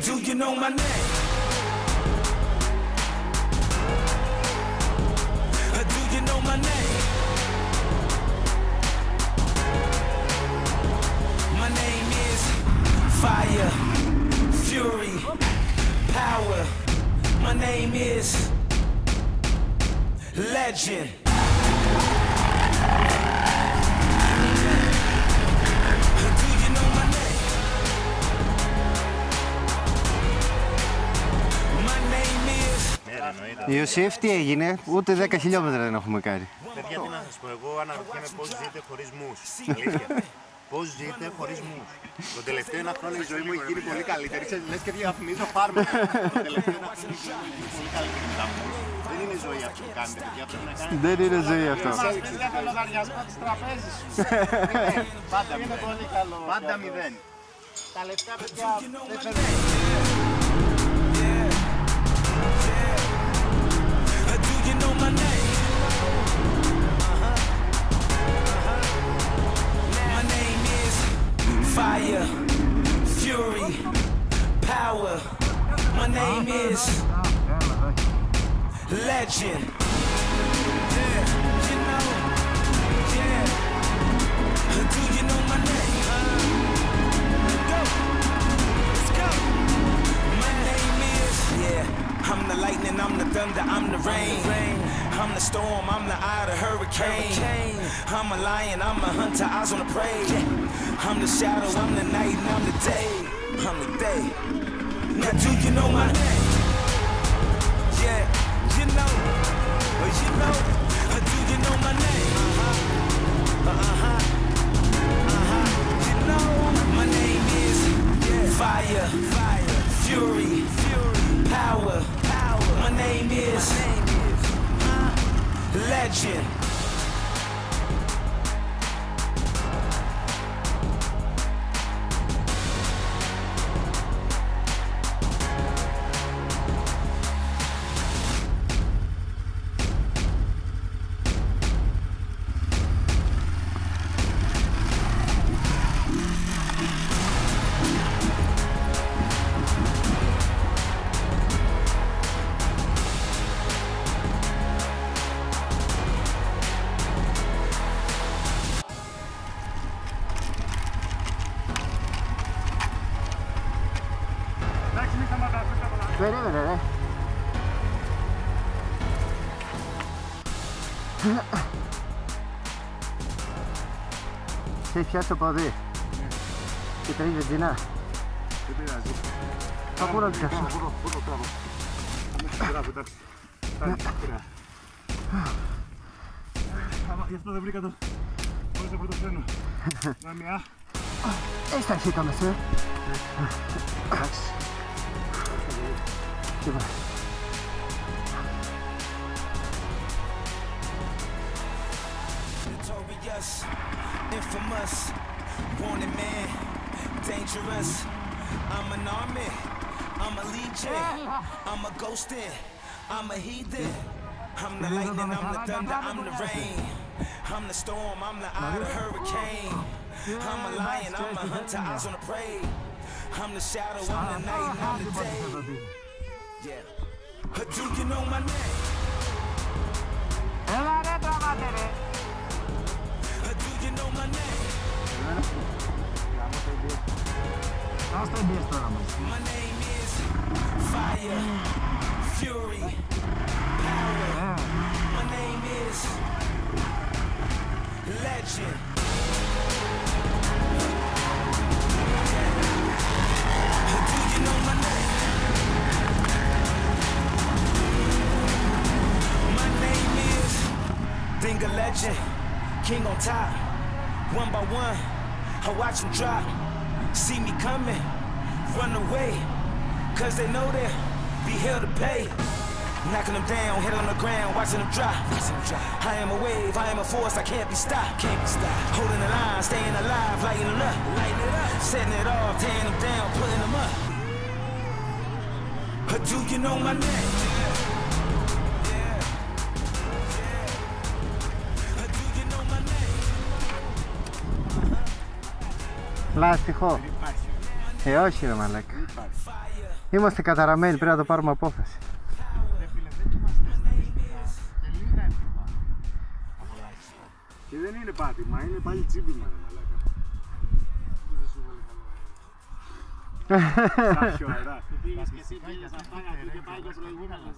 Do you know my name? Do you know my name? My name is Fire, Fury, Power. My name is Legend. Ιωσήφ, τι έγινε, ούτε 10 χιλιόμετρα δεν έχουμε κάνει. Παιδιά, τι να σας πω, εγώ αναρωτιέμαι πώς ζείτε χωρίς μους. Αλήθεια. Πώς ζείτε χωρίς μους. Το τελευταίο ένα χρόνο η ζωή μου έχει γίνει πολύ καλύτερη. Ξέρετε, λες και διαφημίζω φάρμακα. Το τελευταίο ένα χρόνο η ζωή μου έχει γίνει πολύ καλύτερη με τα μους. Δεν είναι ζωή αυτό που κάνετε, παιδιά. Πρέπει να κάνετε. Δεν είναι ζωή αυτό. Ξέρεις για το λογαριασμό της τραπέζης σου. Πάντα είναι πολύ καλό. Πάντα 0. Τα λεφτά, παιδιά, δεν φεύγουν. My name. My name is Fire, Fury, Power. My name is Legend. Yeah, you know. Yeah. Do you know my name? Go. Let's go. My name is. Yeah. I'm the lightning, I'm the thunder, I'm the rain. I'm the storm, I'm the eye of the hurricane. I'm a lion, I'm a hunter, eyes on the prey. I'm the shadow, I'm the night, and I'm the day. I'm the day. Now do you know my name? Yeah, you know. You know. Do you know my name? You know. My name is Fire, Fury, Power. My name is Legend. Περίμενε, ρε. Σε έχει πιάσει το πόδι. Και τρέχει βενζίνα. Δεν πειράζει. Θα πού να το πιάσω. Πού το τράβω. Μπράβο, εντάξει. Γι' αυτό δεν βρήκα το. Χωρίς το πρώτο φρένο. Να μια. Έχεις τα αρχικά μας, Εντάξει. Κοίτα. Notorious, infamous, wanted man, dangerous. I'm an army, I'm a legion, I'm a ghostin', I'm a heathen. I'm the lightning, I'm the thunder, I'm the rain. I'm the storm, I'm the eye of the hurricane. I'm a lion, I'm a hunter, eyes on the prey. I'm the shadow, I'm the night, and I'm the day. Yeah. Do you know my name? Έλα ρε τραβάτε ρε. Do you know my name? Ας το εμπίες τώρα μας. My name is Fire, Fury, Power. My name is Legend. Do you know my name? My name is Ding a Legend, king on top. One by one, I watch them drop. See me coming, run away, cause they know they'll be hell to pay. Knocking them down, head on the ground, watching them drop. I am a wave, I am a force, I can't be stopped. Holding the line, staying alive, lighting it up. Setting it off, tearing them down, putting them up. Do you know my name? Do you know my name? Λάστιχο. Όχι ρε μαλάκα. Είμαστε καταραμένοι, πρέπει να το πάρουμε απόφαση. Και δεν είναι πάτημα, είναι πάλι τσίπημα ρε μαλάκα.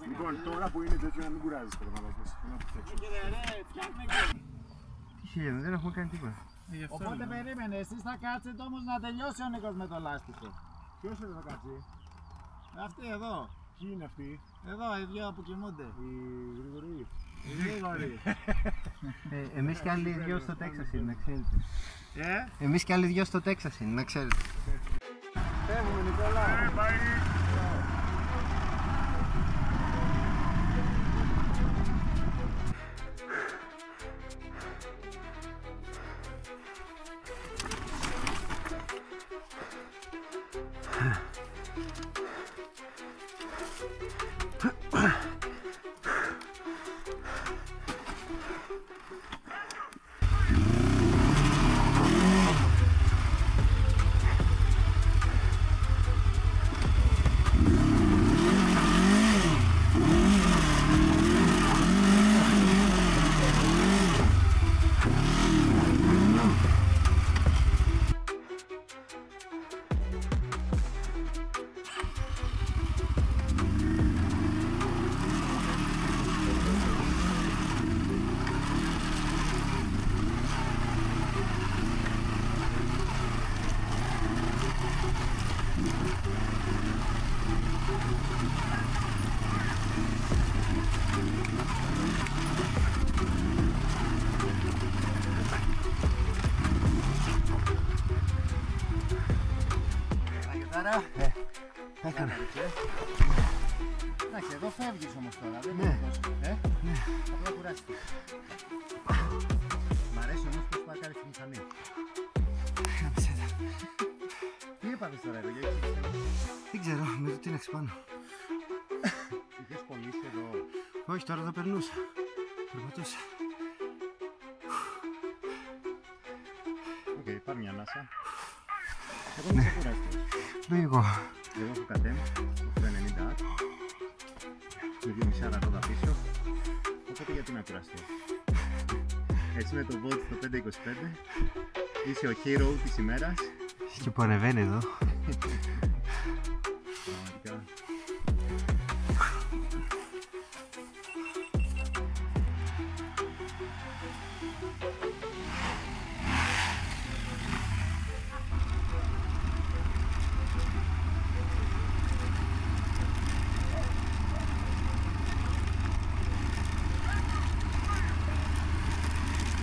Λοιπόν, τώρα που είναι τέτοιο να μην κουράζεις τώρα μαλάκες. Τι χίλια, δεν έχουμε κάνει τίποτα. Οπότε περίμενε, εσείς θα κάτσετε όμως να τελειώσει ο Νίκος με το λάστιχο. Ποιος εδώ θα κάτσει? Αυτοί εδώ. Ποιοι είναι αυτοί? Εδώ οι δυο που κοιμούνται. Οι γρηγοροί. Οι γρήγοροι. Εμείς και άλλοι δυο στο Τέξας είναι, να ξέρετε. Εμείς και άλλοι δυο στο Τέξας είναι, να ξέρετε. Φεύγουμε Νικόλα. Εντάξει, εδώ φεύγεις όμως τώρα, δεν είναι τόσο. Απλά κουράστηκε. Μ' αρέσει όμως πως πάει κάνεις τη μηχανή. Τι έπαθες τώρα εδώ, γιατί Δεν ξέρω, με το τίναξε πάνω. είχες κολλήσει εδώ? Όχι, τώρα εδώ περνούσα. Περπατούσα. Οκ, πάρ' μια ανάσα. Εγώ μην σε κουράστηκες. Λογικό. Εγώ έχω κατέμ, 890 με 2,5 ρόδα πίσω, οπότε γιατί να κουραστώ. Έτσι με το Volt στο 525 είσαι ο hero της ημέρας. Και που ανεβαίνει εδώ. Πραγματικά.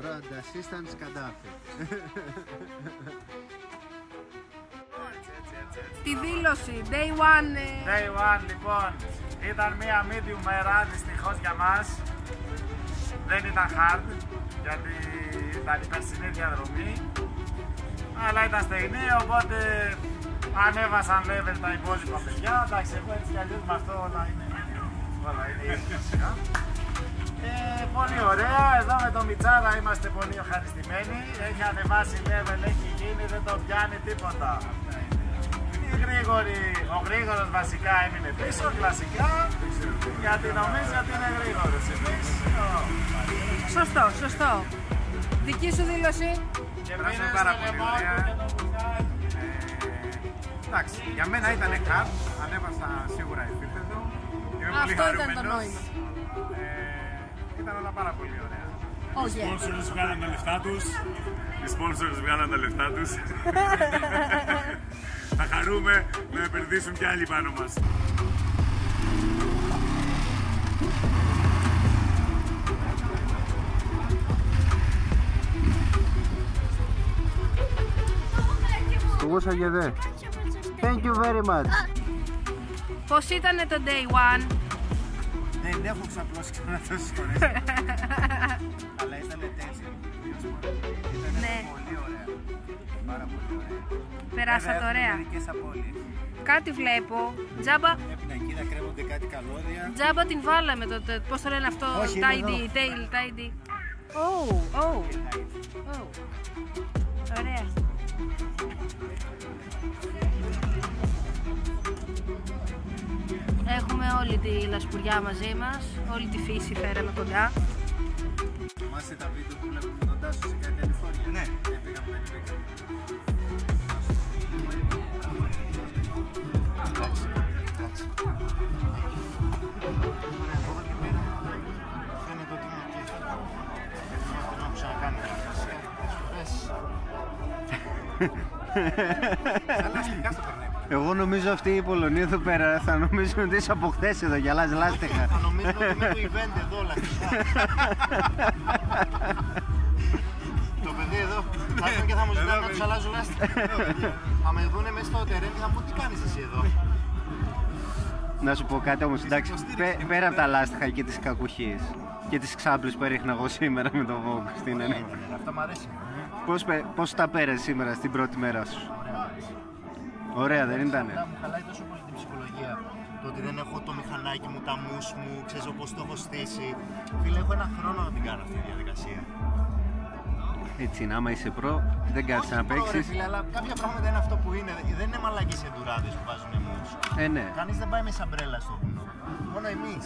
Road assistance Gaddafi. Τη δήλωση Day 1. Day 1 λοιπόν, ήταν μια medium μέρα δυστυχώς για μας. Δεν ήταν hard, γιατί ήταν η περσινή διαδρομή. Αλλά ήταν στεγνή, οπότε ανέβασαν level τα υπόλοιπα παιδιά. Εντάξει, εγώ έτσι κι αλλιώς με αυτό όλα είναι ίδια. Πολύ ωραία, εδώ με το Μιτσάρα είμαστε πολύ ευχαριστημένοι. Έχει ανεβάσει level, έχει γίνει, δεν το πιάνει τίποτα. Ο γρήγορος βασικά έμεινε πίσω, κλασικά, γιατί νομίζει ότι είναι γρήγορος. Εμείς, Σωστό, σωστό. Δική σου δήλωση. και πήρε στο λαιμό του και το μπουκάκι. Εντάξει, για μένα ήταν hard, ανέβασα σίγουρα επίπεδο. Είμαι πολύ Αυτό ήταν το χαρούμενος. νόημα. Ήταν όλα πάρα πολύ ωραία. Oh, yeah. Sponsors βγάλαν τα λεφτά τους. Οι sponsors βγάλαν τα λεφτά τους. Θα χαρούμε να επενδύσουν κι άλλοι πάνω μας. Κουβούσα και δε. Thank you very much. Πώς ήταν το Day 1. Δεν έχω ξαπλώσει ξανά τόσες φορές. Αλλά ήταν τέλειο. Ήταν Ναι. πολύ ωραία. Πάρα πολύ ωραία. Περάσατε ωραία. Μερικές απώλειες. Κάτι βλέπω. Τζάμπα, Πρέπει να εκεί να κρέμονται κάτι καλώδια. τζάμπα την βάλαμε. Πώς το λένε αυτό. Όχι, είναι Tidy, εδώ. tail, tidy. Oh. Ωραία. Έχουμε όλη τη λασπουριά μαζί μας, όλη τη φύση φέραμε κοντά. Θυμάσαι τα βίντεο που βλέπουμε με τον Τάσο σε κάτι Καλιφόρνια? Ναι. Πήγαμε. Φαίνεται ότι είναι εκεί. Δεν έχω ξανακάνει. Εγώ νομίζω αυτή η Πολωνία εδώ πέρα θα νομίζουν ότι είσαι από χθες εδώ και αλλάζει λάστιχα. Θα νομίζουν ότι είμαι το event εδώ λαστιχά. Το παιδί εδώ θα έρθουν και θα μου ζητάνε να τους αλλάζω λάστιχα. Θα με δούνε μέσα στο τερέν και θα μου πούν τι κάνεις εσύ εδώ. Να σου πω κάτι όμως, εντάξει, πέρα από τα λάστιχα και τις κακουχίες και τις ξάπλες που έριχνα εγώ σήμερα με τον Vogue στην Ενή. Αυτό μ' αρέσει. Πώς τα πέρασες σήμερα στην πρώτη μέρα σου? Ωραία, δεν ήτανε? Μου χαλάει τόσο πολύ την ψυχολογία. Το ότι δεν έχω το μηχανάκι μου, τα μους μου, ξέρω πώς το έχω στήσει. Φίλε, έχω ένα χρόνο να την κάνω αυτή τη διαδικασία. Έτσι είναι, άμα είσαι προ, δεν κάτσε να παίξεις. Φίλε, αλλά κάποια πράγματα είναι αυτό που είναι. Δεν είναι μαλάκες εντουράδες που βάζουν μους. Ναι. Κανείς δεν πάει με σαμπρέλα στο βουνό. Μόνο εμείς.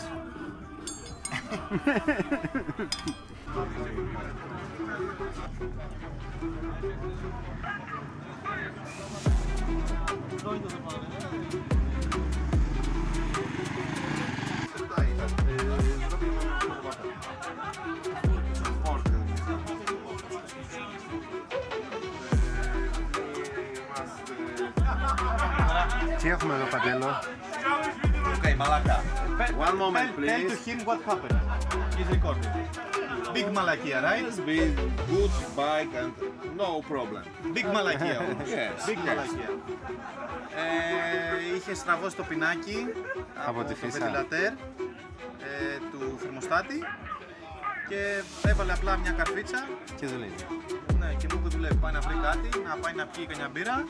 Τι έχουμε εδώ, Παντέλο? Okay, Malaka. One moment, Tell please. to him what happened. He's recording. Big Malakia, right? Big, good bike and no problem. Big Malakia. Yes. Big Malakia. Είχε στραβώσει το πινάκι από τη το φύσα. βεντιλατέρ του θερμοστάτη και έβαλε απλά μια καρφίτσα. Και δουλεύει. Ναι, και μου είπε δουλεύει. Πάει να βρει κάτι, να πάει να πιει κανένα μπύρα.